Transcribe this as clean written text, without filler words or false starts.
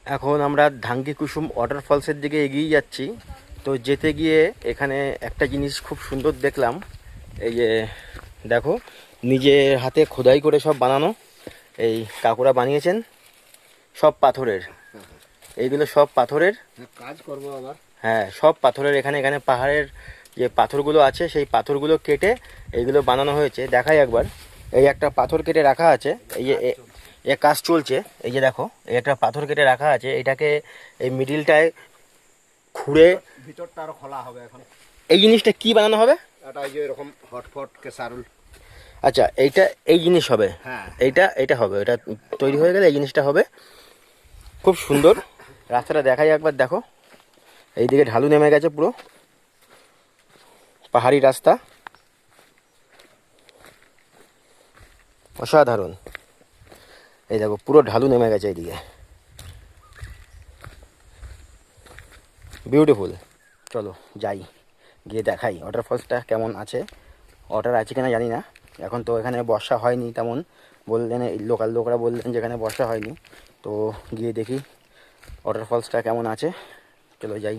এখন আমরা ধাঙ্গি কুসুম ওয়াটারফলসের দিকে এগিয়ে যাচ্ছি। তো যেতে গিয়ে এখানে একটা জিনিস খুব সুন্দর দেখলাম। এই যে দেখো, নিজের হাতে খোদাই করে সব বানানো, এই কাকুরা বানিয়েছেন, সব পাথরের। এইগুলো সব পাথরের কাজ করবো আবার। হ্যাঁ, সব পাথরের। এখানে এখানে পাহাড়ের যে পাথরগুলো আছে সেই পাথরগুলো কেটে এইগুলো বানানো হয়েছে। দেখাই একবার, এই একটা পাথর কেটে রাখা আছে, এই যে এ কাজ চলছে। এই যে দেখো, এই একটা পাথর কেটে রাখা আছে, এটাকে এই মিডিলটায় খুঁড়ে ভিতরটা আরো খোলা হবে এখন। এই জিনিসটা কি বানানো হবে? এটা এই যে এরকম হটফট কেসারুল। আচ্ছা, এইটা এই জিনিস হবে। হ্যাঁ, এইটা হবে, এটা তৈরি হয়ে গেলে এই জিনিসটা হবে। খুব সুন্দর। রাস্তাটা দেখাই একবার, দেখো এইদিকে ঢালু নেমে গেছে, পুরো পাহাড়ি রাস্তা, অসাধারণ। এই দেখো পুরো ঢালু নেমে গেছে এইদিকে, বিউটিফুল। চলো যাই, গিয়ে দেখাই ওয়াটারফলসটা কেমন আছে। ওয়াটার আছে কিনা জানি না, এখন তো এখানে বর্ষা হয়নি তেমন, বললেন এই লোকাল লোকরা বললেন যে এখানে বর্ষা হয়নি। তো গিয়ে দেখি ওয়াটারফলসটা কেমন আছে, চলো যাই।